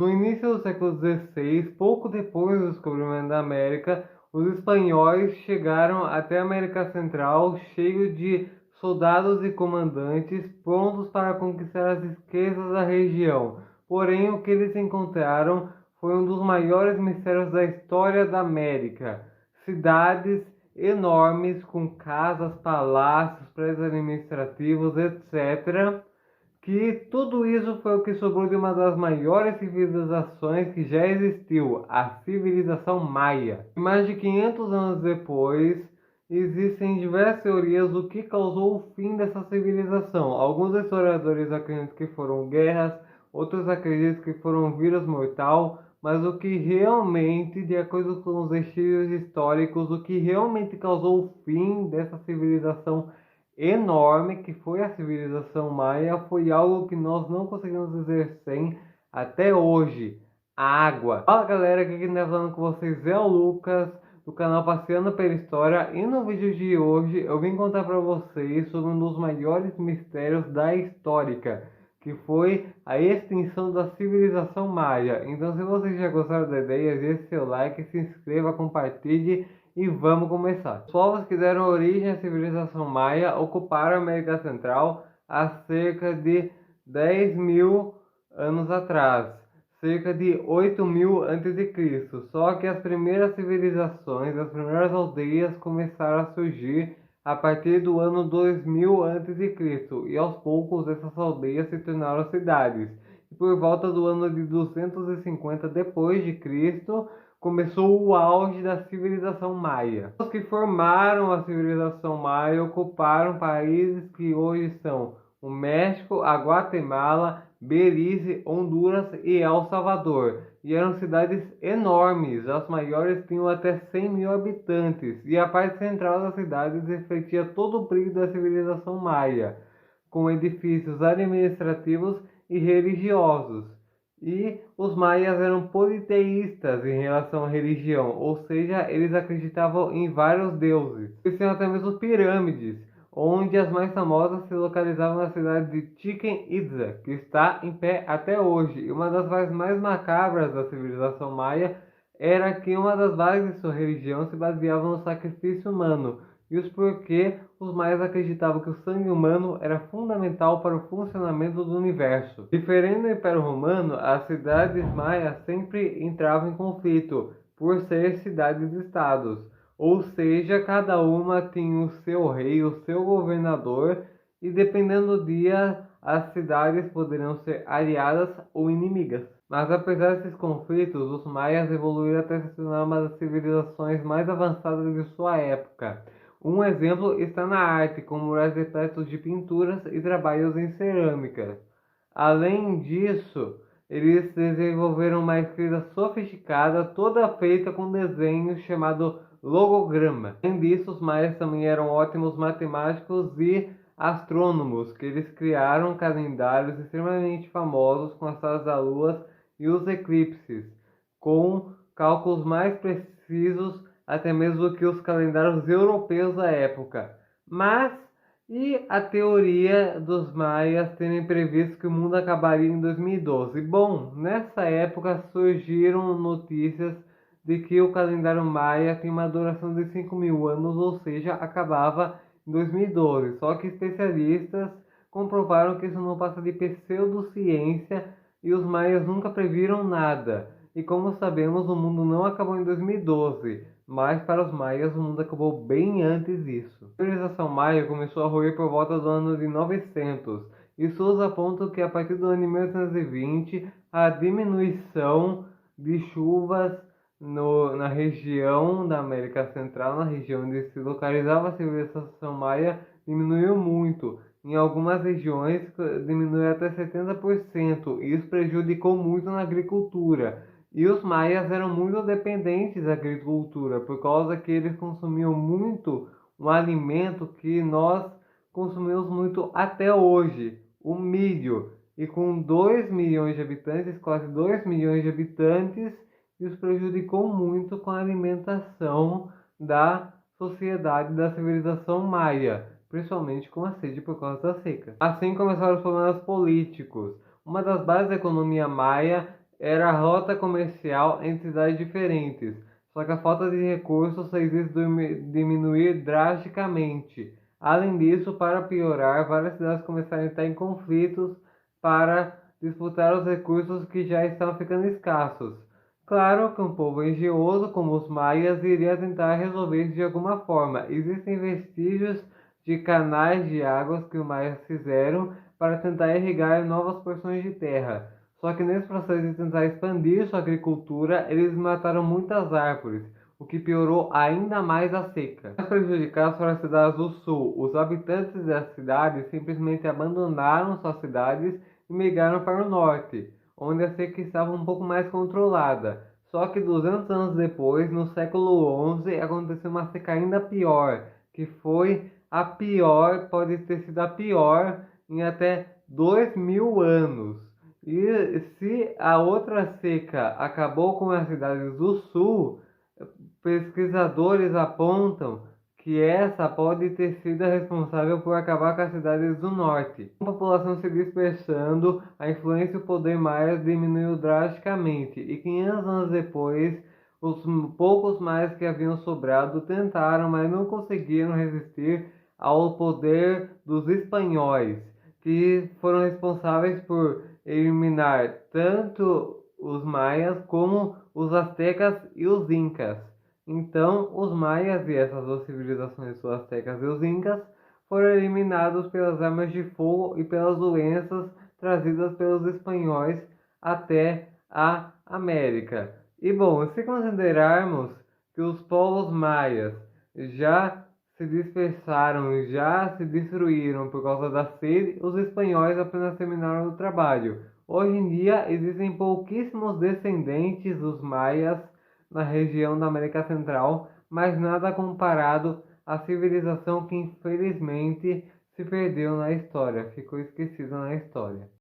No início do século XVI, pouco depois do descobrimento da América, os espanhóis chegaram até a América Central cheios de soldados e comandantes prontos para conquistar as riquezas da região. Porém, o que eles encontraram foi um dos maiores mistérios da história da América. Cidades enormes com casas, palácios, prédios administrativos, etc. Que tudo isso foi o que sobrou de uma das maiores civilizações que já existiu, a civilização maia. E mais de 500 anos depois, existem diversas teorias do que causou o fim dessa civilização. Alguns historiadores acreditam que foram guerras, outros acreditam que foram um vírus mortal, mas o que realmente, de acordo com os vestígios históricos, o que realmente causou o fim dessa civilização enorme que foi a civilização maia foi algo que nós não conseguimos dizer sem até hoje: a água. Fala galera, aqui quem tá falando com vocês é o Lucas do canal Passeando pela História, e no vídeo de hoje eu vim contar para vocês sobre um dos maiores mistérios da história, que foi a extinção da civilização maia. Então, se vocês já gostaram da ideia, deixe seu like, se inscreva, compartilhe e vamos começar. Os povos que deram origem à civilização maia ocuparam a América Central há cerca de 10.000 anos atrás, cerca de 8.000 a.C. Só que as primeiras civilizações, as primeiras aldeias começaram a surgir a partir do ano 2000 a.C. e aos poucos essas aldeias se tornaram cidades. E por volta do ano de 250 depois de Cristo, começou o auge da civilização maia. Os que formaram a civilização maia ocuparam países que hoje são o México, a Guatemala, Belize, Honduras e El Salvador. E eram cidades enormes, as maiores tinham até 100.000 habitantes, e a parte central das cidades refletia todo o brilho da civilização maia, com edifícios administrativos e religiosos. E os maias eram politeístas em relação à religião, ou seja, eles acreditavam em vários deuses. Eles tinham até mesmo pirâmides, onde as mais famosas se localizavam na cidade de Chichén Itzá, que está em pé até hoje. E uma das partes mais macabras da civilização maia era que uma das bases de sua religião se baseava no sacrifício humano. Isso porque os maias acreditavam que o sangue humano era fundamental para o funcionamento do universo. Diferente do Império Romano, as cidades maias sempre entravam em conflito por ser cidades-estados. Ou seja, cada uma tinha o seu rei, o seu governador, e dependendo do dia, as cidades poderiam ser aliadas ou inimigas. Mas apesar desses conflitos, os maias evoluíram até se tornar uma das civilizações mais avançadas de sua época. Um exemplo está na arte, com murais repletos de pinturas e trabalhos em cerâmica. Além disso, eles desenvolveram uma escrita sofisticada, toda feita com desenhos chamado logograma. Além disso, os maias também eram ótimos matemáticos e astrônomos, que eles criaram calendários extremamente famosos com as fases da lua e os eclipses, com cálculos mais precisos até mesmo do que os calendários europeus da época. Mas, e a teoria dos maias terem previsto que o mundo acabaria em 2012? Bom, nessa época surgiram notícias de que o calendário maia tem uma duração de 5.000 anos, ou seja, acabava em 2012. Só que especialistas comprovaram que isso não passa de pseudociência e os maias nunca previram nada. E como sabemos, o mundo não acabou em 2012, mas para os maias o mundo acabou bem antes disso. A civilização maia começou a ruir por volta do ano de 900. Estudos apontam que a partir do ano de 1820 a diminuição de chuvas na região da América Central, na região onde se localizava a civilização maia, diminuiu muito. Em algumas regiões diminuiu até 70%, e isso prejudicou muito na agricultura. E os maias eram muito dependentes da agricultura, por causa que eles consumiam muito um alimento que nós consumimos muito até hoje, o milho. E com 2 milhões de habitantes, quase 2 milhões de habitantes, isso prejudicou muito com a alimentação da sociedade da civilização maia, principalmente com a sede por causa da seca. Assim começaram os problemas políticos. Uma das bases da economia maia era a rota comercial entre cidades diferentes, só que a falta de recursos fez isso diminuir drasticamente. Além disso, para piorar, várias cidades começaram a entrar em conflitos para disputar os recursos que já estavam ficando escassos. Claro que um povo engenhoso como os maias iria tentar resolver isso de alguma forma. Existem vestígios de canais de águas que os maias fizeram para tentar irrigar novas porções de terra. Só que nesse processo de tentar expandir sua agricultura, eles mataram muitas árvores, o que piorou ainda mais a seca. As prejudicadas foram as cidades do sul. Os habitantes das cidades simplesmente abandonaram suas cidades e migraram para o norte, onde a seca estava um pouco mais controlada. Só que 200 anos depois, no século XI, aconteceu uma seca ainda pior, que foi a pior, pode ter sido a pior em até 2000 anos. E se a outra seca acabou com as cidades do sul, pesquisadores apontam que essa pode ter sido a responsável por acabar com as cidades do norte. Com a população se dispersando, a influência e o poder maias diminuiu drasticamente, e 500 anos depois, os poucos maias que haviam sobrado tentaram, mas não conseguiram resistir ao poder dos espanhóis, que foram responsáveis por eliminar tanto os maias como os astecas e os incas. Então, os maias e essas duas civilizações, os astecas e os incas, foram eliminados pelas armas de fogo e pelas doenças trazidas pelos espanhóis até a América. E bom, se considerarmos que os povos maias já se dispersaram, já se destruíram por causa da sede, os espanhóis apenas terminaram o trabalho. Hoje em dia existem pouquíssimos descendentes dos maias na região da América Central, mas nada comparado à civilização que infelizmente se perdeu na história, ficou esquecida na história.